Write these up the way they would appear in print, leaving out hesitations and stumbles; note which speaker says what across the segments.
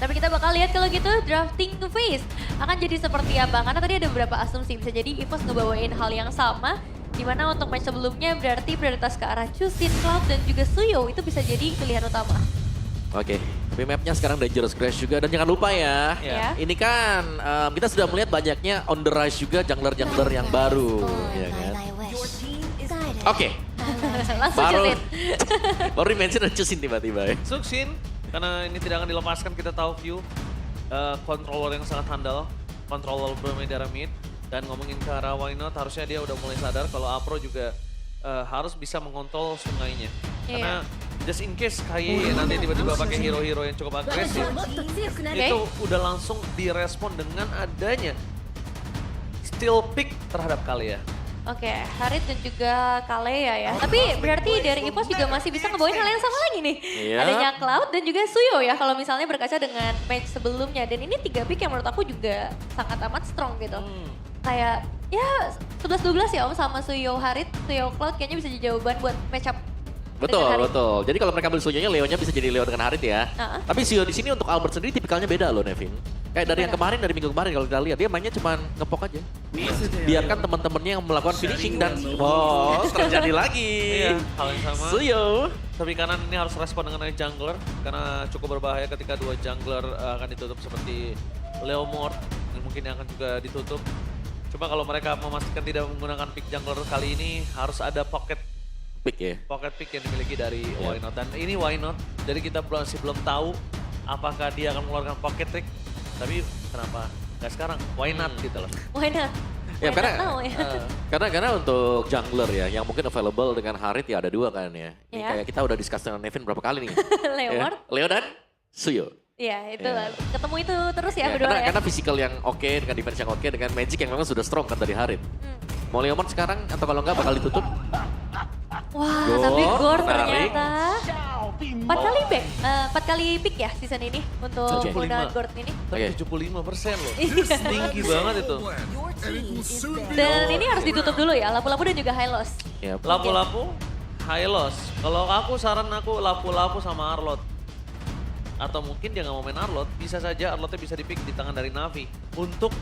Speaker 1: tapi kita bakal lihat kalau gitu drafting to face akan jadi seperti apa. Karena tadi ada beberapa asumsi, bisa jadi EVOS ngebawain hal yang sama. Dimana untuk match sebelumnya berarti prioritas ke arah Chusin, Cloud, dan juga Suyo itu bisa jadi pilihan utama.
Speaker 2: Oke, tapi mapnya sekarang Dangerous Crash juga. Dan jangan lupa ya,
Speaker 1: Ya.
Speaker 2: ini kan kita sudah melihat banyaknya on the rise juga jungler-jungler yang baru. Ya kan? Oke,
Speaker 1: Langsung
Speaker 2: baru,
Speaker 1: Chusin.
Speaker 2: baru di-mention ada Chusin tiba-tiba ya.
Speaker 3: Suksin, karena ini tidak akan dilepaskan, kita tahu view controller yang sangat handal, controller bermain darah mid. Dan ngomongin ke arah Why Not, harusnya dia udah mulai sadar kalau Apro juga harus bisa mengontrol sungainya. Karena just in case KYE nanti tiba-tiba pakai hero-hero yang cukup agresif, itu udah langsung direspon dengan adanya steal pick terhadap Kalia.
Speaker 1: Oke, Harit dan juga Kalea ya. Tapi berarti dari EVOS juga masih bisa ngebawain hal yang sama lagi nih.
Speaker 2: Iya.
Speaker 1: Adanya Cloud dan juga Suyo ya kalau misalnya berkaca dengan match sebelumnya. Dan ini 3 pick yang menurut aku juga sangat amat strong gitu. Kayak ya 11-12 ya Om sama Suyo Harit, Suyo Cloud kayaknya bisa jadi jawaban buat match up.
Speaker 2: Betul,
Speaker 1: dengan Harit.
Speaker 2: betul. Jadi kalau mereka beli Suyonya, Leonya bisa jadi Leo dengan Harit ya.
Speaker 1: Uh-uh.
Speaker 2: Tapi Suyo di sini untuk Albert sendiri tipikalnya beda loh, Nevin. Kayak dari yang kemarin, dari minggu kemarin kalau kita lihat, dia mainnya cuma ngepok aja. Biarkan teman-temannya yang melakukan finishing dan terjadi lagi.
Speaker 3: Iya, hal yang sama.
Speaker 2: Suyo.
Speaker 3: Tapi kanan ini harus respon dengan jungler, karena cukup berbahaya ketika dua jungler akan ditutup seperti Leomord, yang mungkin akan juga ditutup. Cuma kalau mereka memastikan tidak menggunakan pick jungler kali ini, harus ada pocket
Speaker 2: Pick ya.
Speaker 3: pick yang dimiliki dari Why Not. Dan ini Why Not, jadi kita masih belum tahu apakah dia akan mengeluarkan pocket trick. Tapi kenapa nggak sekarang? Why not gitu loh.
Speaker 1: Why not?
Speaker 2: Ya,
Speaker 1: Why
Speaker 2: karena-
Speaker 1: not now ya?
Speaker 2: Karena untuk jungler ya, yang mungkin available dengan Harit ya ada dua kan ya. Ini
Speaker 1: Iya.
Speaker 2: kayak kita udah discuss dengan Nevin berapa kali nih.
Speaker 1: Leomord.
Speaker 2: Ya, Leo dan Suyo.
Speaker 1: Iya itu
Speaker 2: Iya.
Speaker 1: lah. Ketemu itu terus ya
Speaker 2: Ya,
Speaker 1: berdua ya.
Speaker 2: karena physical yang oke, dengan defense yang oke, dengan magic yang memang sudah strong kan dari Harit. Mau Leomord sekarang atau kalau enggak bakal ditutup?
Speaker 1: Wah,
Speaker 2: Gor,
Speaker 1: tapi Gor
Speaker 2: menarik.
Speaker 1: ternyata 4 kali back, 4 kali pick ya season ini untuk
Speaker 3: 75.
Speaker 1: penggunaan Gor ini.
Speaker 3: Tapi
Speaker 2: Oke.
Speaker 3: 75% loh.
Speaker 1: Iya.
Speaker 3: Tinggi banget itu.
Speaker 1: Dan ini harus ditutup dulu ya, lapu-lapu dan juga high loss.
Speaker 2: Ya,
Speaker 3: Lapu-lapu, Hylos. Kalau aku saran aku lapu-lapu sama Arlot. Atau mungkin dia nggak mau main Arlot, bisa saja Arlotnya bisa dipick di tangan dari Navi. Untuk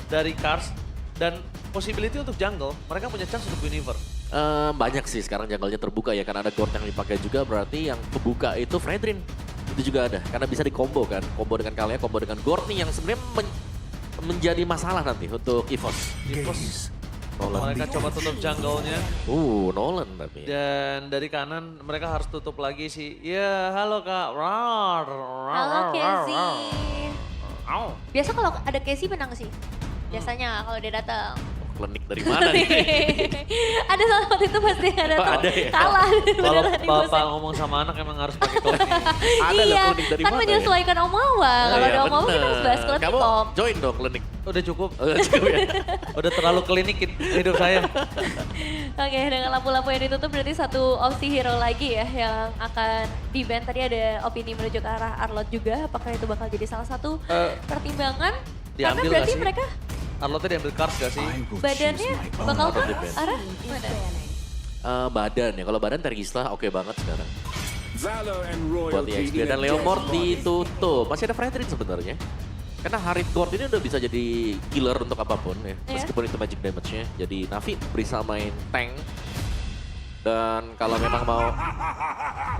Speaker 3: dari Cars dan possibility untuk jungle, mereka punya chance untuk Universe.
Speaker 2: banyak sih sekarang jungle-nya terbuka ya, karena ada Gord yang dipakai juga, berarti yang kebuka itu Fredrin. Itu juga ada, karena bisa dikombo kan. Kombo dengan Kalea, kombo dengan Gord nih yang sebenarnya menjadi masalah nanti untuk EVOS.
Speaker 3: Evos,
Speaker 2: Nolan.
Speaker 3: mereka coba tutup jungle-nya.
Speaker 2: Nolan tapi.
Speaker 3: Dan dari kanan mereka harus tutup lagi sih. Ya, halo Kak.
Speaker 1: Halo Casey.
Speaker 3: Au.
Speaker 1: Biasa kalau ada Casey menang sih. Biasanya kalau dia datang.
Speaker 2: Klinik dari mana nih?
Speaker 1: Ada salah satu itu pasti ada
Speaker 2: Oh,
Speaker 1: tuh.
Speaker 2: ada ya?
Speaker 1: Kalah.
Speaker 3: Kalau
Speaker 1: beneran di
Speaker 3: bapak
Speaker 1: bosan.
Speaker 3: ngomong sama anak emang harus pakai klinik.
Speaker 2: Ada loh
Speaker 1: Iya,
Speaker 2: klinik dari
Speaker 1: kan
Speaker 2: mana ya?
Speaker 1: menyesuaikan Om Wawa. Kalau
Speaker 2: Iya,
Speaker 1: ada Om Wawa kita harus bahas
Speaker 2: bener.
Speaker 1: klinik
Speaker 2: Kamu
Speaker 1: Om.
Speaker 2: join dong klinik.
Speaker 3: Udah cukup.
Speaker 2: Oh, cukup ya?
Speaker 3: Udah terlalu klinikin hidup saya.
Speaker 1: Oke, dengan lampu-lampu yang ditutup berarti satu opsi hero lagi ya yang akan di-ban. Tadi ada opini menuju ke arah Arlot juga. Apakah itu bakal jadi salah satu pertimbangan? Karena
Speaker 3: Diambil nggak
Speaker 1: berarti
Speaker 3: sih?
Speaker 1: mereka
Speaker 3: Arlotnya diambil Cars gak sih?
Speaker 1: badannya bakal
Speaker 2: out of the ban.
Speaker 1: arah mana?
Speaker 2: Badan ya, kalau badan Tergisla oke banget sekarang. Buat
Speaker 4: Buat
Speaker 2: EXP dan Leomord ditutup. Masih ada Fredrin sebenarnya. Karena Harit Gord ini udah bisa jadi killer untuk apapun ya.
Speaker 1: Iya.
Speaker 2: Meskipun itu magic damage-nya. Jadi Navi bisa main tank. Dan kalau memang mau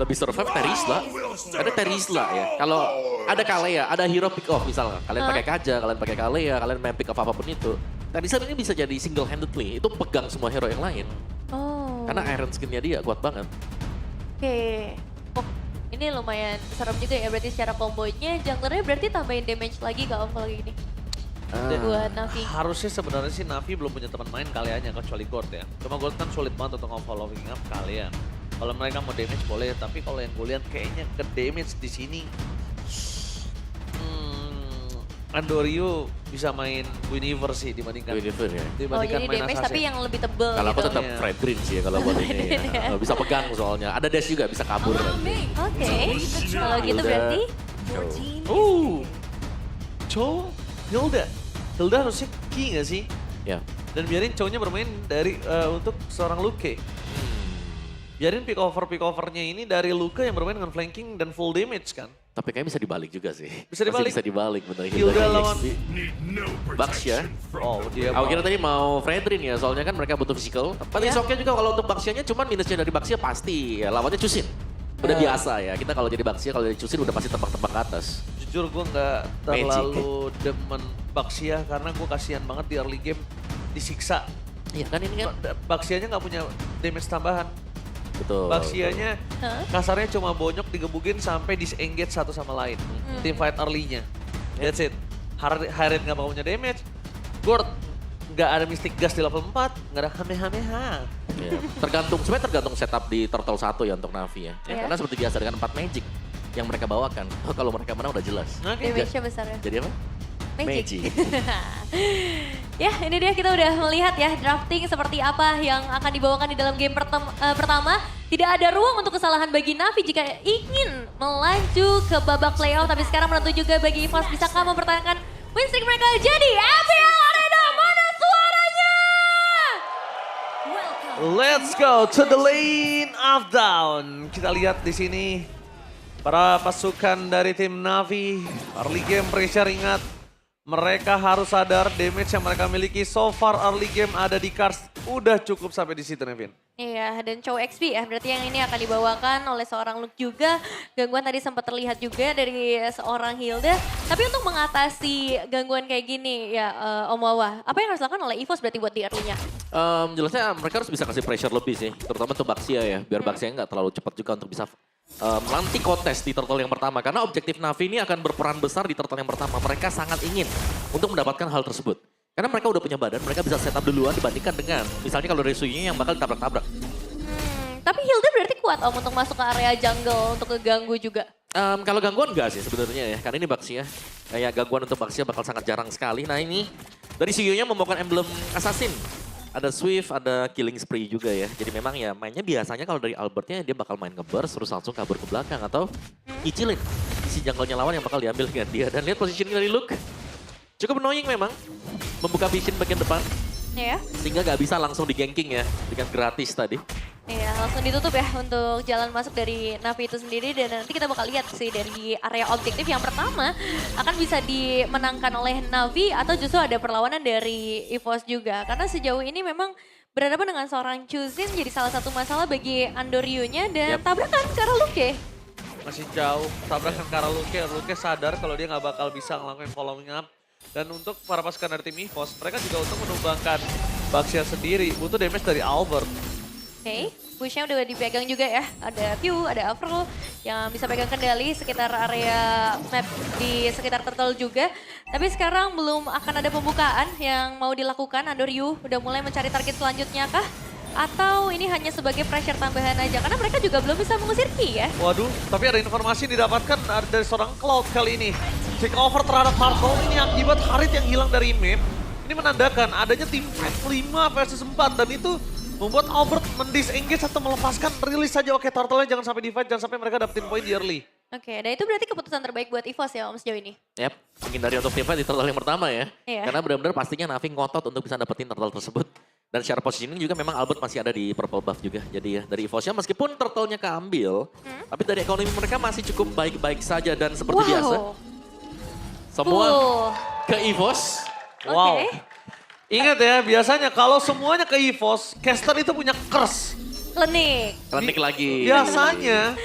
Speaker 2: lebih survive Terisla. Ada Terisla ya. Kalau ada Kalea, ada hero pick off misalnya. Kalian pakai Kaja, kalian pakai Kalea, kalian main pick off apapun itu. Terisla ini bisa jadi single handedly. Itu pegang semua hero yang lain.
Speaker 1: Oh.
Speaker 2: Karena iron skin-nya dia kuat banget.
Speaker 1: Oke. Oh, ini lumayan serem juga ya berarti secara kombonya. Junglernya berarti tambahin damage lagi kalau kalau gini. Buat Navi.
Speaker 3: Harusnya sebenarnya sih Navi belum punya teman main kaliannya kecuali Gord ya. Cuma Gord kan sulit banget untuk nge-following up kalian. Kalau mereka mau damage boleh, tapi kalau yang gue lihat kayaknya ke damage di sini. Andorio bisa main Universe sih dibandingkan
Speaker 2: Univer ya.
Speaker 1: Oh
Speaker 3: dibandingkan
Speaker 1: jadi
Speaker 3: main
Speaker 1: damage
Speaker 3: Assassin.
Speaker 1: tapi yang lebih tebel
Speaker 2: Kalau aku
Speaker 1: gitu.
Speaker 2: tetap
Speaker 3: Iya.
Speaker 2: Fredrin sih ya kalau buat ini ya. Bisa pegang soalnya. Ada dash juga bisa kabur.
Speaker 1: Oke, kalau gitu
Speaker 2: Hilda.
Speaker 1: berarti
Speaker 3: Cho, Hilda. Hilda harusnya key gak sih?
Speaker 2: Ya.
Speaker 3: Dan biarin Chow-nya bermain dari untuk seorang Luke. Biarin pick overnya ini dari Luke yang bermain dengan flanking dan full damage kan.
Speaker 2: Tapi kayaknya bisa dibalik juga sih.
Speaker 3: Bisa dibalik?
Speaker 2: Masih bisa dibalik bener.
Speaker 3: Hilda lawan...
Speaker 2: Baxia.
Speaker 3: Oh dia
Speaker 2: Aku kira tadi mau Fredrin ya, soalnya kan mereka butuh physical. Tapi Oke juga kalau untuk Baxianya cuman minusnya dari Baxia pasti ya lawannya Chusin. Udah biasa ya, kita kalau jadi Baxia kalau jadi Chusin udah pasti tebak-tebak ke atas.
Speaker 3: Jujur gue nggak terlalu demen Baxia karena gue kasihan banget di early game disiksa.
Speaker 2: Iya kan ini kan.
Speaker 3: Baxianya nggak punya damage tambahan.
Speaker 2: Betul.
Speaker 3: Baxianya kasarnya cuma bonyok digebukin sampai disengage satu sama lain. Team fight early-nya. That's it. Harriet nggak bakal punya damage. Gord nggak ada Mystic Gas di level 4. Nggak ada Kamehameha.
Speaker 2: Ya, sebenarnya tergantung setup di Turtle 1 ya untuk Navi ya. Karena seperti biasa dengan 4 Magic yang mereka bawakan. Kalau mereka menang udah jelas.
Speaker 1: Damage-nya besar ya.
Speaker 2: Jadi apa? Magic.
Speaker 1: Ya ini dia kita udah melihat ya drafting seperti apa yang akan dibawakan di dalam game pertama. Tidak ada ruang untuk kesalahan bagi Navi jika ingin melaju ke babak playoff. Tapi sekarang menentu juga bagi EVOS bisakah mempertahankan win streak mereka. Jadi FPL Arena mana suaranya?
Speaker 3: Let's go to the lane of down. Kita lihat di sini para pasukan dari tim Navi. Early game pressure ingat. Mereka harus sadar damage yang mereka miliki so far early game ada di cards. Udah cukup sampai di situ Nevin.
Speaker 1: Iya dan Chow XP ya berarti yang ini akan dibawakan oleh seorang Luke juga. Gangguan tadi sempat terlihat juga dari seorang Hilda. Tapi untuk mengatasi gangguan kayak gini ya Om Wawa. Apa yang harus dilakukan oleh EVOS berarti buat di early-nya?
Speaker 2: Jelasnya mereka harus bisa kasih pressure lebih sih. Terutama untuk Baxia ya. Biar Baxia nggak terlalu cepat juga untuk bisa nanti kontes di turtle yang pertama. Karena objektif Navi ini akan berperan besar di turtle yang pertama. Mereka sangat ingin untuk mendapatkan hal tersebut. Karena mereka udah punya badan, mereka bisa setup duluan dibandingkan dengan misalnya kalau dari Suyunya yang bakal ditabrak-tabrak.
Speaker 1: Tapi Hilda berarti kuat Om untuk masuk ke area jungle untuk keganggu juga?
Speaker 2: Kalau gangguan enggak sih sebenarnya ya. Karena ini Baxia. Kayak gangguan untuk Baxia bakal sangat jarang sekali. Nah ini dari Suyunya membawakan emblem assassin. Ada Swift, ada Killing Spree juga ya. Jadi memang ya mainnya biasanya kalau dari Albertnya dia bakal main nge-burst terus langsung kabur ke belakang atau nyicilin si jungle-nya lawan yang bakal diambil dengan dia. Dan lihat positioning dari Luke. Cukup annoying memang. Membuka vision bagian depan.
Speaker 1: Iya.
Speaker 2: Sehingga gak bisa langsung di-ganking ya dengan gratis tadi.
Speaker 1: Iya langsung ditutup ya untuk jalan masuk dari Navi itu sendiri. Dan nanti kita bakal lihat sih dari area objektif yang pertama akan bisa dimenangkan oleh Navi atau justru ada perlawanan dari EVOS juga. Karena sejauh ini memang berhadapan dengan seorang Chusin jadi salah satu masalah bagi Andoryu-nya dan tabrakan ke arah Luke.
Speaker 3: Masih jauh, tabrakan ke arah Luke. Luke sadar kalau dia nggak bakal bisa ngelakuin following up. Dan untuk para pasukan dari tim EVOS, mereka juga untuk menumbangkan Baxia sendiri butuh damage dari Albert.
Speaker 1: Oke, push-nya udah dipegang juga ya. Ada Pew, ada Afro yang bisa pegang kendali sekitar area map di sekitar Turtle juga. Tapi sekarang belum akan ada pembukaan yang mau dilakukan. Andoryu udah mulai mencari target selanjutnya kah? Atau ini hanya sebagai pressure tambahan aja? Karena mereka juga belum bisa mengusir Ki ya.
Speaker 3: Waduh, tapi ada informasi yang didapatkan dari seorang Cloud kali ini. Take over terhadap Marco ini akibat Harit yang hilang dari map. Ini menandakan adanya tim fight 5 versus 4 dan itu membuat Albert mendisengage atau melepaskan rilis saja. Oke, turtle-nya jangan sampai di fight, jangan sampai mereka dapetin poin di early.
Speaker 1: Oke, dan itu berarti keputusan terbaik buat EVOS ya Om sejauh ini?
Speaker 2: Yap, menghindari untuk tim fight di turtle yang pertama ya.
Speaker 1: Iya.
Speaker 2: Karena benar-benar pastinya Navi ngotot untuk bisa dapetin turtle tersebut. Dan secara positioning juga memang Albert masih ada di purple buff juga. Jadi ya dari EVOS-nya meskipun turtle-nya keambil, tapi dari ekonomi mereka masih cukup baik-baik saja. Dan seperti biasa, semua ke EVOS.
Speaker 3: Wow. Ingat ya, biasanya kalau semuanya ke EVOS, caster itu punya curse.
Speaker 1: Lenik.
Speaker 2: Klinik lagi.
Speaker 3: Biasanya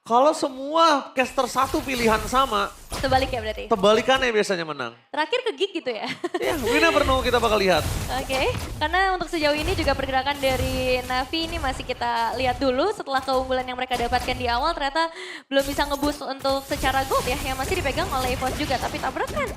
Speaker 3: kalau semua caster satu pilihan sama,
Speaker 1: Sebalik ya berarti?
Speaker 3: kebalikannya biasanya menang.
Speaker 1: Terakhir ke gig gitu ya?
Speaker 3: Ya, we never know, kita bakal lihat.
Speaker 1: Oke, karena untuk sejauh ini juga pergerakan dari Navi ini masih kita lihat dulu setelah keunggulan yang mereka dapatkan di awal ternyata belum bisa ngeboost untuk secara gold ya yang masih dipegang oleh EVOS juga tapi tabrakan.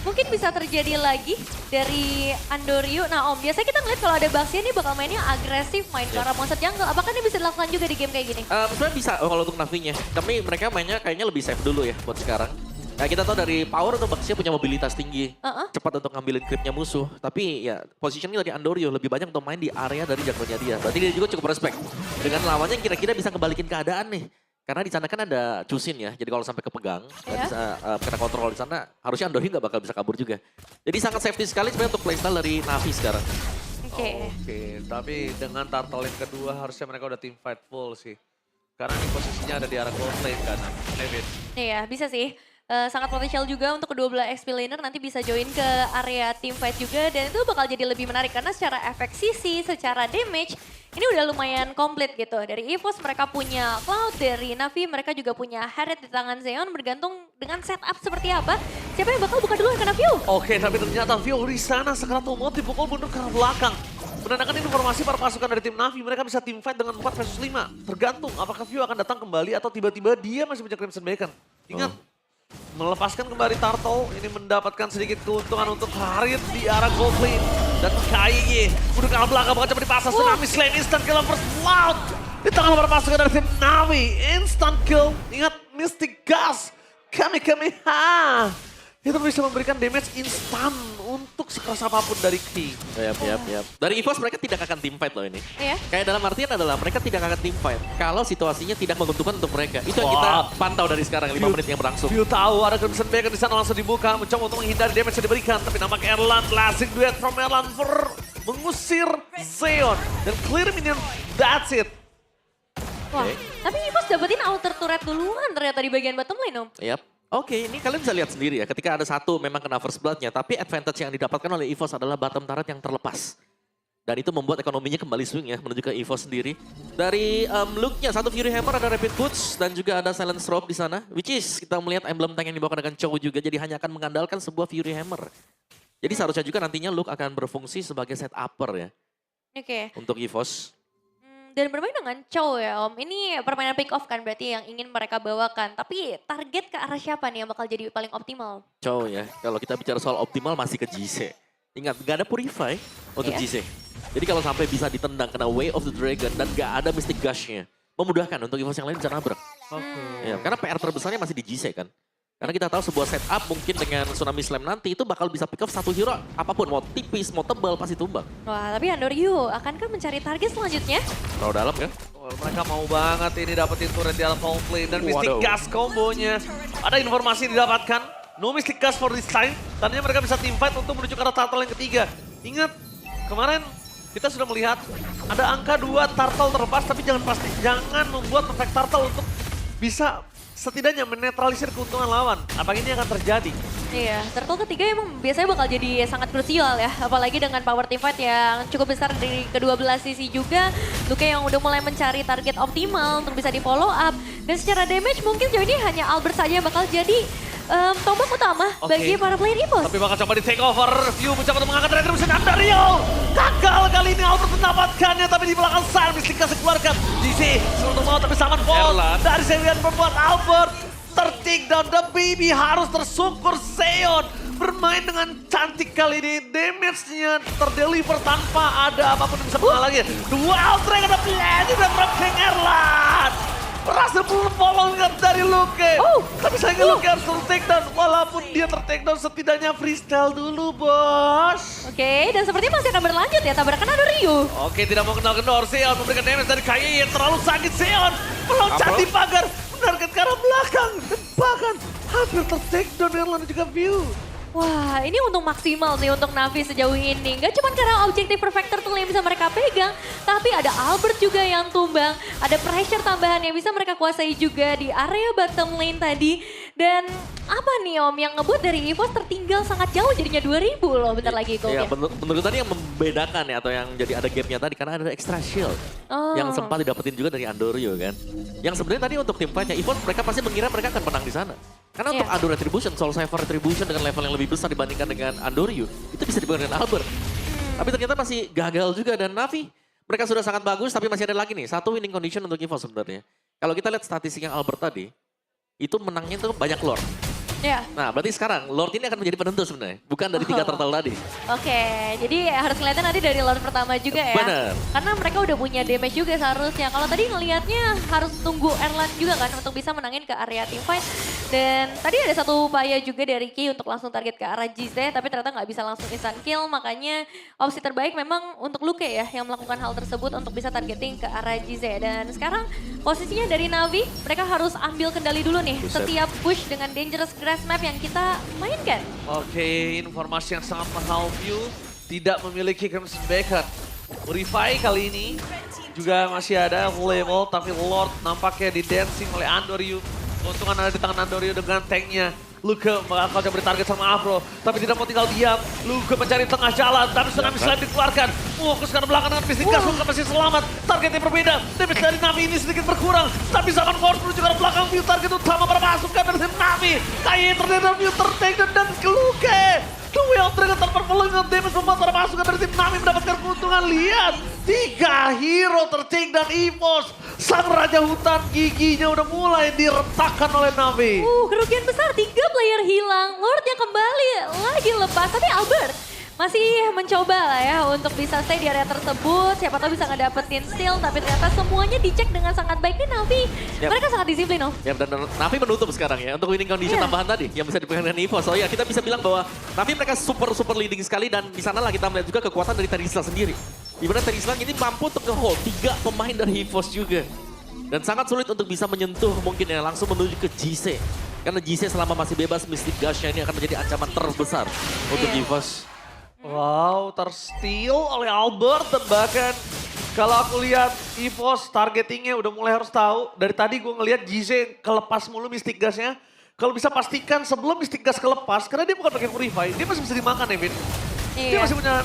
Speaker 1: Mungkin bisa terjadi lagi dari Andoryu. Nah Om, biasanya kita ngeliat kalau ada Baxia ini bakal mainnya agresif, main ke arah monster jungle. Apakah ini bisa dilakukan juga di game kayak gini?
Speaker 2: Sebenarnya bisa kalau untuk Navi-nya. Tapi mereka mainnya kayaknya lebih safe dulu ya buat sekarang. Nah kita tahu dari power untuk Baxia punya mobilitas tinggi. Cepat untuk ngambilin creepnya musuh. Tapi ya positioning dari Andoryu lebih banyak untuk main di area dari jungle-nya dia. Berarti dia juga cukup respect. Dengan lawannya kira-kira bisa ngebalikin keadaan nih. Karena di sana kan ada Chusin ya, jadi kalau sampai kepegang, nggak bisa kena kontrol di sana, harusnya Andoryu nggak bakal bisa kabur juga. Jadi sangat safety sekali sebenarnya untuk playstyle dari Navi sekarang.
Speaker 1: Oke,
Speaker 3: Tapi dengan turtle yang kedua harusnya mereka udah team fight full sih. Karena ini posisinya ada di arah gold lane kan, David.
Speaker 1: Iya, bisa sih. Sangat potensial juga untuk kedua belah XP laner nanti bisa join ke area team fight juga dan itu bakal jadi lebih menarik karena secara efek CC, secara damage ini udah lumayan komplit gitu. Dari EVOS mereka punya Cloud, dari Navi mereka juga punya Harriet di tangan Zeon bergantung dengan setup seperti apa. Siapa yang bakal buka duluan karena View?
Speaker 3: Oke, tapi ternyata View di sana Sakratul Maut dipukul mundur ke arah belakang. Menandakan informasi para pasukan dari tim Navi, mereka bisa team fight dengan 4 versus 5. Tergantung apakah View akan datang kembali atau tiba-tiba dia masih punya Crimson Bacon. Ingat, melepaskan kembali Turtle, ini mendapatkan sedikit keuntungan untuk Harriet di arah gold lane. Dan KIY, mundur ke arah belakang, bakal coba dipasang Tsunami Slam, instant kill first blood. Di tangan para pasukan dari tim Navi, instant kill. Ingat, Mystic Gas, Kamehameha. Itu bisa memberikan damage instan untuk sekeras apapun dari Ki.
Speaker 2: Yap. Dari EVOS mereka tidak akan team fight loh ini.
Speaker 1: Iya.
Speaker 2: Kayak dalam artian adalah mereka tidak akan team fight kalau situasinya tidak menguntungkan untuk mereka. Itu yang kita pantau dari sekarang 5 menit yang berlangsung.
Speaker 3: View tahu ada Crimson Bacon di sana langsung dibuka, mencoba untuk menghindari damage yang diberikan. Tapi nampaknya Erlan, classic duet from Erlan mengusir Zeon. Dan clear minion, that's it.
Speaker 1: Wah, tapi EVOS dapetin outer turret duluan ternyata di bagian bottom lane Om.
Speaker 2: Yap. Oke, ini kalian bisa lihat sendiri ya. Ketika ada satu memang kena first blood-nya, tapi advantage yang didapatkan oleh EVOS adalah bottom turret yang terlepas. Dan itu membuat ekonominya kembali swing ya, menuju ke EVOS sendiri. Dari look-nya, satu Fury Hammer, ada Rapid Boots, dan juga ada Silence Robe di sana. Which is, kita melihat emblem tank yang dibawa dengan Chow juga, jadi hanya akan mengandalkan sebuah Fury Hammer. Jadi seharusnya juga nantinya Luke akan berfungsi sebagai set upper ya,
Speaker 1: Oke.
Speaker 2: untuk EVOS.
Speaker 1: Dan bermain dengan Chow ya Om, ini permainan pick off kan berarti yang ingin mereka bawakan. Tapi target ke arah siapa nih yang bakal jadi paling optimal?
Speaker 2: Chow ya, kalau kita bicara soal optimal masih ke GC. Ingat, nggak ada Purify untuk GC. Jadi kalau sampai bisa ditendang kena Way of the Dragon dan nggak ada Mystic Gush-nya, memudahkan untuk EVOS yang lain bisa nabrak. Ya, karena PR terbesarnya masih di GC kan. Karena kita tahu sebuah setup mungkin dengan Tsunami Slam nanti itu bakal bisa pick off satu hero apapun, mau tipis, mau tebal pasti tumbang.
Speaker 1: Wah, tapi Andoryu akankah mencari target selanjutnya?
Speaker 2: Terlalu dalam kan?
Speaker 3: Oh, mereka mau banget ini dapetin turret di alam play dan Mystic Gas kombonya. Ada informasi didapatkan, no Mystic Gas for this time. Tadinya mereka bisa team fight untuk menuju ke arah turtle yang ketiga. Ingat, kemarin kita sudah melihat ada angka 2 turtle terlepas, tapi jangan membuat perfect turtle untuk bisa setidaknya menetralisir keuntungan lawan. Apakah ini akan terjadi?
Speaker 1: Iya, turtle ketiga emang biasanya bakal jadi sangat krusial ya. Apalagi dengan power team fight yang cukup besar dari kedua belah sisi juga. Luke yang udah mulai mencari target optimal untuk bisa di follow up. Dan secara damage mungkin sejauh ini hanya Albert saja yang bakal jadi tombak utama bagi para player EVOS.
Speaker 3: Tapi bakal coba di take over. View mencoba untuk mengangkat retribution anda Rio. Gagal kali ini Albert mendapatkannya, tapi di belakang sana Mystic Gas dikeluarkan. DC untuk mau tapi saman fall dari Zeon membuat Albert tertik down. The baby harus tersungkur. Zeon bermain dengan cantik kali ini. Damage-nya terdeliver tanpa ada apapun yang bisa menghalangi. Dual track ada planning dan from King Erlan. Berhasil follow dari Luke. Tapi sayangnya Luke harus take down. Walaupun dia ter-take down setidaknya freestyle dulu bos.
Speaker 1: Oke, dan sepertinya masih akan berlanjut ya tabrakan Andoryu.
Speaker 3: Oke, tidak mau kenal kendor. Zeon memberikan damage dari KIY yang terlalu sakit. Zeon meloncat di pagar. Menarget ke arah belakang. Dan bahkan hampir ter-take down Erlan dan juga View.
Speaker 1: Wah, ini untung maksimal sih untuk Navi sejauh ini. Gak cuma karena objektif perfect turtle yang bisa mereka pegang, tapi ada Albert juga yang tumbang. Ada pressure tambahan yang bisa mereka kuasai juga di area bottom lane tadi. Dan apa nih Om yang ngebuat dari EVOS tertinggal sangat jauh jadinya 2000 loh bentar lagi
Speaker 2: Ya,
Speaker 1: goalnya.
Speaker 2: menurut tadi yang membedakan ya, atau yang jadi ada gapnya tadi karena ada extra shield. Yang sempat didapetin juga dari Andoryu kan. Yang sebenarnya tadi untuk tim fightnya EVOS mereka pasti mengira mereka akan menang di sana. Karena untuk Ado Retribution, Soul Cypher Retribution dengan level yang lebih besar dibandingkan dengan Andoryu, itu bisa dibandingkan dengan Albert. Tapi ternyata masih gagal juga dan Navi, mereka sudah sangat bagus tapi masih ada lagi nih, satu winning condition untuk EVOS sebenarnya. Kalau kita lihat statistiknya Albert tadi, itu menangnya tuh banyak lord.
Speaker 1: Ya.
Speaker 2: Nah, berarti sekarang Lord ini akan menjadi penentu sebenarnya, bukan dari 3 turtle tadi.
Speaker 1: Oke, jadi harus ngeliatnya nanti dari Lord pertama juga ya.
Speaker 2: Bener.
Speaker 1: Karena mereka udah punya damage juga seharusnya. Kalau tadi ngelihatnya harus tunggu Erlan juga kan untuk bisa menangin ke area team fight. Dan tadi ada satu upaya juga dari Ki untuk langsung target ke arah GZ, tapi ternyata nggak bisa langsung instant kill. Makanya opsi terbaik memang untuk Luke ya yang melakukan hal tersebut untuk bisa targeting ke arah GZ. Dan sekarang posisinya dari Navi, mereka harus ambil kendali dulu nih.
Speaker 2: Buset.
Speaker 1: Setiap push dengan dangerous grass map yang kita mainkan.
Speaker 3: Oke, informasi yang sangat mahal View tidak memiliki Crimson Bacon. Purify kali ini juga masih ada full level, tapi Lord nampaknya di dancing oleh Andoryu. Keuntungan ada di tangan Andorio dengan tanknya. Luka bakal coba target sama Afro, tapi tidak mau tinggal diam. Luka mencari tengah jalan, tapi Tsunami Slam dikeluarkan. Fokus ke belakang dengan Mystic Gas, Luka masih selamat. Targetnya berbeda, damage dari Navi ini sedikit berkurang. Tapi Zaman Force menuju ke belakang, view target utama bermasukkan dari tim Navi. Kaye terdengar view tertaken dan Luka. Duel Dragon terperpelungan damage membuat termasukkan dari tim Navi mendapatkan keuntungan. Lihat, 3 hero tertake dan EVOS. Sang Raja Hutan giginya udah mulai diretakkan oleh Navi.
Speaker 1: Kerugian besar, 3 player hilang. Lordnya kembali lagi lepas, tapi Albert masih mencoba lah ya untuk bisa stay di area tersebut. Siapa tahu bisa ngedapetin steal, tapi ternyata semuanya dicek dengan sangat baik. Ini Navi, mereka sangat disiplin, Om.
Speaker 2: Ya, dan Navi menutup sekarang ya untuk winning condition tambahan tadi yang bisa dipegang dengan EVOS. So ya kita bisa bilang bahwa Navi mereka super leading sekali dan di sana lah kita melihat juga kekuatan dari Terizla sendiri. Di mana Terizla ini mampu untuk nge-hold 3 pemain dari EVOS juga. Dan sangat sulit untuk bisa menyentuh mungkin ya langsung menuju ke GC. Karena GC selama masih bebas Mystic Gas ini akan menjadi ancaman terbesar untuk EVOS.
Speaker 3: Wow, tersteal oleh Albert dan bahkan kalau aku lihat EVOS targetingnya udah mulai harus tahu. Dari tadi gue ngelihat GC kelepas mulu Mystic Gasnya. Kalau bisa pastikan sebelum Mystic Gas kelepas, karena dia bukan pakai Purify, dia masih bisa dimakan ya, Vin. Dia masih punya,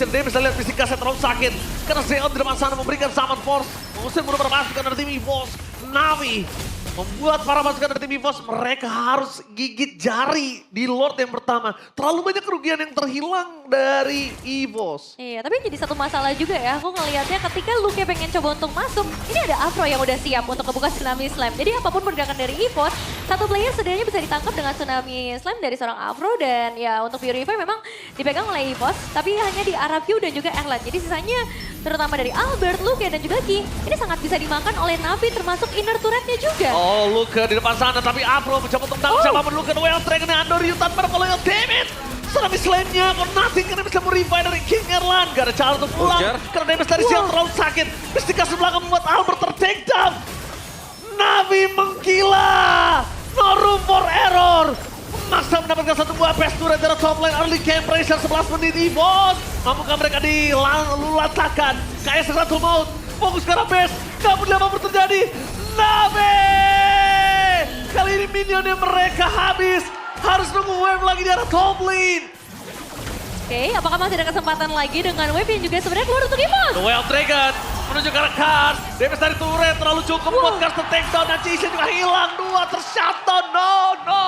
Speaker 3: dia bisa lihat Mystic Gasnya terlalu sakit. Karena Zeon di depan sana memberikan Zaman Force, mengusir beberapa pasukan dari tim EVOS. Navi membuat para pasukan dari tim EVOS mereka harus gigit jari di Lord yang pertama. Terlalu banyak kerugian yang terhilang dari EVOS.
Speaker 1: Iya, tapi jadi satu masalah juga ya. Aku ngelihatnya ketika Luke pengen coba untuk masuk, ini ada Afro yang udah siap untuk kebuka Tsunami Slam. Jadi apapun pergerakan dari EVOS, satu player setidaknya bisa ditangkap dengan Tsunami Slam dari seorang Afro. Dan ya untuk Purify memang dipegang oleh EVOS, tapi hanya di arah View dan juga Erlan. Jadi sisanya terutama dari Albert, Luke dan juga Ki, ini sangat bisa dimakan oleh Navi termasuk inner turretnya juga.
Speaker 3: Oh, Luka di depan sana, tapi Afro mencoba untuk tangkap siapa pun Luka. Duel Dragon dan Andorio tanpa perpelongan damage. Tsunami Slam-nya, kok nothing karena bisa merevive dari King Erlan. Gak ada cara untuk pulang, karena damage dari Zeon terlalu sakit. Mystic Gas belakang membuat Albert ter-take down. Navi menggila, no room for error. Memaksa mendapatkan satu buah best turret dari top lane early game pressure 11 menit EVOS. Mampukah mereka dilulatakan? KS satu maut, fokus ke arah base, namun apa terjadi? Navi! Kali ini minionnya mereka habis. Harus nunggu wave lagi di arah top lane.
Speaker 1: Oke, apakah masih ada kesempatan lagi dengan wave yang juga sebenarnya keluar untuk EVOS?
Speaker 3: Duel Dragon menuju ke arah Kars. Damage dari turret terlalu cukup buat Kars take down dan Cici juga hilang. 2 tershutdown. No.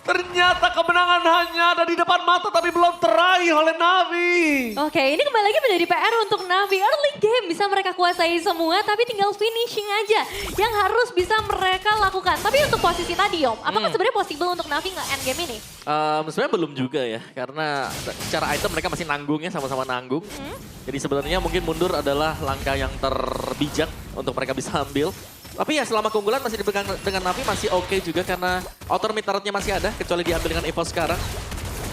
Speaker 3: Ternyata kemenangan hanya ada di depan mata tapi belum teraih oleh Navi.
Speaker 1: Oke, ini kembali lagi menjadi PR untuk Navi. Early game bisa mereka kuasai semua, tapi tinggal finishing aja yang harus bisa mereka lakukan. Tapi untuk posisi tadi, Om, apakah sebenarnya possible untuk Navi nge-end game ini?
Speaker 2: Sebenarnya belum juga ya, karena secara item mereka masih nanggung ya, sama-sama nanggung. Jadi sebenarnya mungkin mundur adalah langkah yang terbijak untuk mereka bisa ambil. Tapi ya selama keunggulan masih dipegang dengan Navi masih oke juga karena outer mid turretnya masih ada, kecuali diambil dengan EVOS sekarang.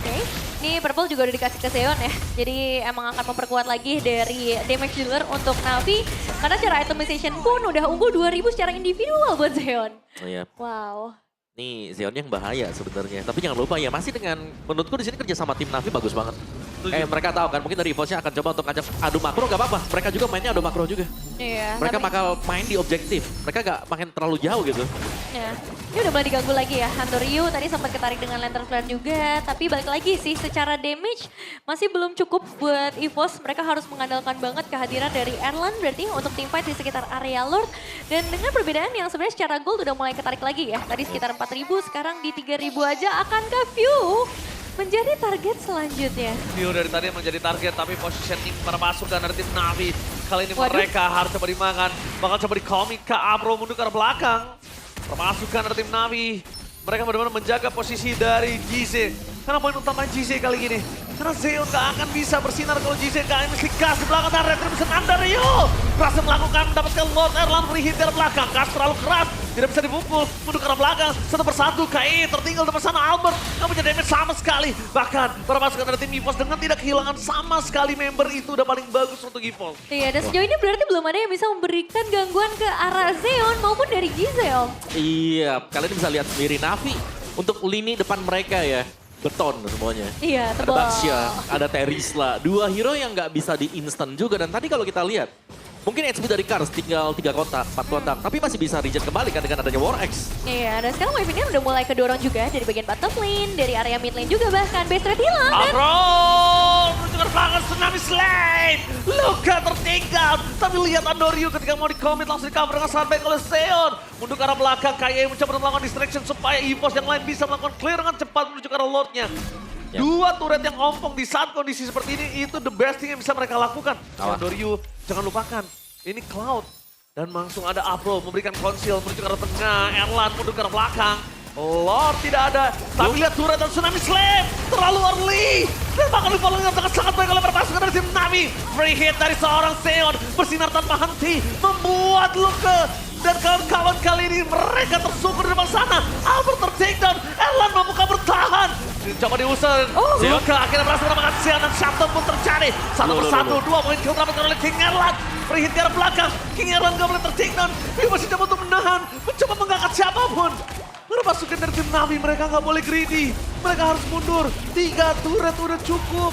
Speaker 1: Oke, ini Purple juga udah dikasih ke Zeon ya. Jadi emang akan memperkuat lagi dari damage dealer untuk Navi. Karena secara itemization pun udah unggul 2000 secara individual buat Zeon.
Speaker 2: Oh iya.
Speaker 1: Wow.
Speaker 2: Nih Zeonnya yang bahaya sebenarnya. Tapi jangan lupa ya masih dengan, menurutku di sini kerja sama tim Navi bagus banget. Mereka tahu kan mungkin dari EVOS-nya akan coba untuk ngajak adu makro gak apa-apa. Mereka juga mainnya adu makro juga.
Speaker 1: Iya.
Speaker 2: Mereka bakal main di objektif. Mereka gak main terlalu jauh gitu.
Speaker 1: Ya. Ini udah mulai diganggu lagi ya. Andorio tadi sempat ketarik dengan Lantern Flare juga. Tapi balik lagi sih secara damage masih belum cukup buat EVOS. Mereka harus mengandalkan banget kehadiran dari Erlan berarti untuk teamfight di sekitar area Lord. Dan dengan perbedaan yang sebenarnya secara gold udah mulai ketarik lagi ya. Tadi sekitar 4.000, sekarang di 3.000 aja. Akankah View menjadi target selanjutnya?
Speaker 3: View dari tadi menjadi target tapi positioning para pasukan dari tim Navi. Kali ini mereka harus coba dimakan. Bakal coba di-commit ke Afro mundur ke arah belakang. Pemasukan dari tim Navi. Mereka benar-benar menjaga posisi dari GC. Karena poin utama GC kali ini. Karena Zeon gak akan bisa bersinar kalau GC gak mesti gas di belakang dan Retribution Andorio. Berhasil melakukan mendapatkan Lord Erlan free hit dari belakang. Gas terlalu keras, tidak bisa dipukul. Mundur ke arah belakang, satu persatu KE tertinggal depan sana Albert. Gak punya damage sama sekali. Bahkan para pasukan dari tim EVOS dengan tidak kehilangan sama sekali member itu udah paling bagus untuk EVOS.
Speaker 1: Iya, dan sejauh ini berarti belum ada yang bisa memberikan gangguan ke arah Zeon maupun dari GC, Om.
Speaker 2: Iya, kalian bisa lihat sendiri Navi untuk lini depan mereka ya. Beton semuanya.
Speaker 1: Iya,
Speaker 2: tebal. Ada Baxia, ada Terizla. 2 hero yang nggak bisa di instant juga. Dan tadi kalau kita lihat, Mungkin HP dari Cars tinggal 3 kotak, 4 kotak. Tapi masih bisa reject kembali kan dengan adanya War X.
Speaker 1: Iya, dan sekarang Wave ini udah mulai kedorong juga dari bagian bottom lane, dari area mid lane juga bahkan. Base rate hilang dan
Speaker 3: Apro menuju ke belakang Tsunami Slate. Luka tertinggal. Tapi lihat Andoryu ketika mau di-commit langsung di-cover dengan sangat baik oleh Seon. Mundur ke arah belakang, KYE mencoba untuk melakukan distraction supaya EVOS yang lain bisa melakukan clear dengan cepat menuju ke arah Lordnya.
Speaker 2: Ya.
Speaker 3: Dua turret yang ompong di saat kondisi seperti ini, itu the best thing yang bisa mereka lakukan.
Speaker 2: Alah.
Speaker 3: Andoryu, jangan lupakan, ini Cloud. Dan langsung ada Afro memberikan konsil menuju ke arah tengah, Erlan mundur ke arah belakang. Lord tidak ada, tapi lihat turret dan Tsunami Slam terlalu early. Dan bahkan di-follow yang sangat baik oleh perpasukan dari tim Nami. Free hit dari seorang Seon, bersinar tanpa henti, membuat Luke dan kawan-kawan kali ini mereka tersungkur di depan sana. Albert ter-takedown, Erlan mampu bertahan. Coba diusir, Luke akhirnya berhasil mendapatkan Seon dan shutdown pun terjadi. Satu persatu, 2 poin kill dapatkan oleh King Erlan. Free hit di arah belakang, King Erlan gak boleh ter-takedown. Dia masih coba untuk menahan, mencoba mengangkat siapapun. Pasukan dari tim Nami, mereka nggak boleh greedy. Mereka harus mundur. 3 turret udah cukup.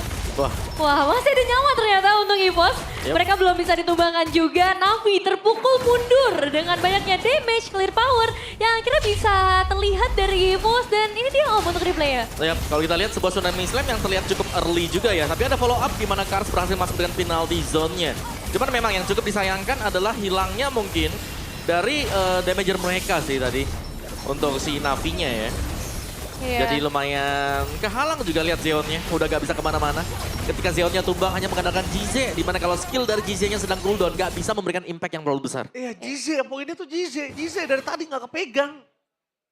Speaker 1: wah, masih ada nyawa ternyata untuk EVOS.
Speaker 2: Yep.
Speaker 1: Mereka belum bisa ditumbangkan juga. Navi terpukul mundur dengan banyaknya damage, clear power yang akhirnya bisa terlihat dari EVOS. Dan ini dia untuk replay ya.
Speaker 2: Ya, kalau kita lihat sebuah Tsunami Slam yang terlihat cukup early juga ya. Tapi ada follow up di mana Cars berhasil masuk dengan penalty zone-nya. Cuman memang yang cukup disayangkan adalah hilangnya mungkin dari damager mereka sih tadi. Untuk si Navi-nya ya.
Speaker 1: Iya.
Speaker 2: Jadi lumayan kehalang juga lihat Zeon-nya. Udah gak bisa kemana-mana. Ketika Zeon-nya tumbang hanya mengandalkan GZ. Dimana kalau skill dari GZ-nya sedang cooldown gak bisa memberikan impact yang terlalu besar.
Speaker 3: Iya, GZ, poinnya tuh GZ. GZ dari tadi nggak kepegang.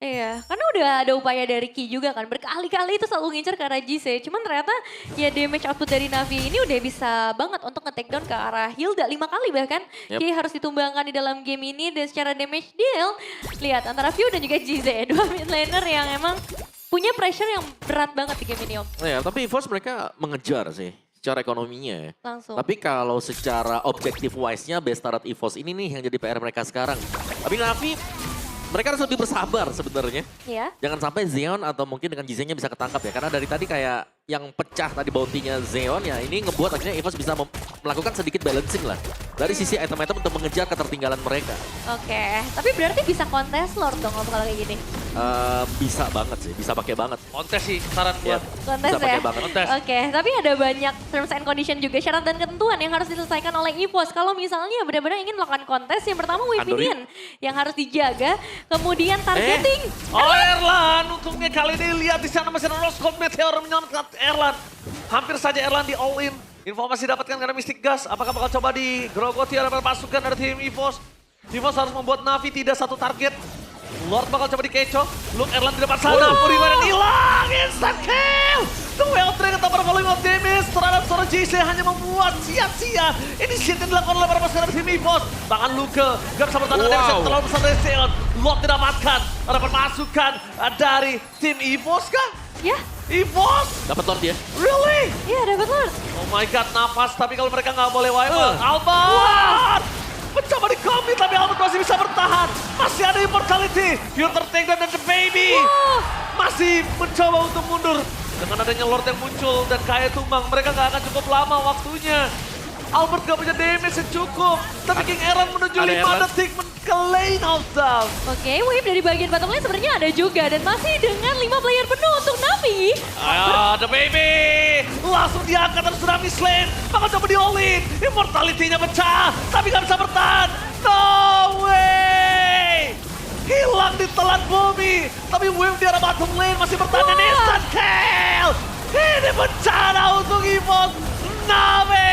Speaker 1: Iya, karena udah ada upaya dari Ki juga kan. Berkali-kali itu selalu ngincer ke arah GC. Cuman ternyata ya damage output dari Navi ini udah bisa banget untuk nge-takedown ke arah Hilda 5 kali bahkan.
Speaker 2: Yep.
Speaker 1: Ki harus ditumbangkan di dalam game ini dan secara damage deal. Lihat antara View dan juga GC ya. Dua mid laner yang emang punya pressure yang berat banget di game ini Om.
Speaker 2: Ya, tapi EVOS mereka mengejar sih. Secara ekonominya ya.
Speaker 1: Langsung.
Speaker 2: Tapi kalau secara objective wise-nya best turret EVOS ini nih yang jadi PR mereka sekarang. Tapi Navi mereka harus lebih bersabar sebenarnya.
Speaker 1: Iya.
Speaker 2: Jangan sampai Zeon atau mungkin dengan GZ-nya bisa ketangkap ya. Karena dari tadi kayak yang pecah tadi bounty-nya Zeon ya. Ini ngebuat akhirnya EVOS bisa melakukan sedikit balancing lah. Dari sisi item-item untuk mengejar ketertinggalan mereka.
Speaker 1: Oke, tapi berarti bisa kontes Lord dong Om kalau kayak gini.
Speaker 2: Bisa banget sih, bisa pakai banget.
Speaker 3: Kontes sih, saran
Speaker 2: Ya,
Speaker 3: buat.
Speaker 1: Kontes
Speaker 2: bisa
Speaker 1: ya?
Speaker 2: pakai banget.
Speaker 3: Kontes.
Speaker 1: Oke, tapi ada banyak terms and condition juga, syarat dan ketentuan yang harus diselesaikan oleh EVOS. Kalau misalnya benar-benar ingin melakukan kontes, yang pertama wave
Speaker 2: Andori.
Speaker 1: minion yang harus dijaga, kemudian targeting.
Speaker 3: Oh Erlan, untungnya kali ini lihat di sana masih ada Rose Gold Meteor menyelamatkan Erlan. Hampir saja Erlan di all in. Informasi dapatkan karena Mystic Gas. Apakah bakal coba digerogoti oleh pasukan dari tim EVOS? EVOS harus membuat Navi tidak satu target. Lord bakal coba dikecoh. Look Erlan di depan sana. Purima dan hilang. Instant kill. The Well Dragon tanpa volume of damage terhadap seorang JC hanya membuat sia-sia. Initiative dilakukan oleh para pasukan dari tim EVOS. Bahkan Luke gak bisa bertahan dengan damage yang terlalu besar dari Seon. Lord didapatkan. Ada pasukan dari tim EVOS kah?
Speaker 1: Ya,
Speaker 3: EVOS?
Speaker 2: Dapat Lord dia.
Speaker 3: Really?
Speaker 1: iya dapat Lord.
Speaker 3: Oh my god, napas. Tapi kalau mereka nggak boleh wipe out. Albert! Mencoba di-commit, tapi Albert masih bisa bertahan. Masih ada Immortality. Pure tertakedown dan The Baby. Masih mencoba untuk mundur. Dengan adanya Lord yang muncul dan Kaya tumbang, mereka nggak akan cukup lama waktunya. Albert gak punya damage yang cukup. Tapi King Erlan menuju
Speaker 2: Ada
Speaker 3: 5
Speaker 2: Erlan.
Speaker 3: detik ke lane outdown.
Speaker 1: Oke, wave dari bagian bottom lane sebenarnya ada juga dan masih dengan 5 player penuh untuk Navi.
Speaker 3: Ayo, The Baby! Langsung diangkat dan Tsunami Slam. Bakal coba di all-in. Immortality-nya pecah, tapi gak bisa bertahan. No way! Hilang di telan bumi. Tapi wave di arah bottom lane masih bertahan dan instant kill. Ini bencana untuk EVOS. Nave!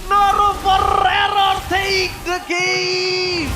Speaker 3: No room for error, take the game!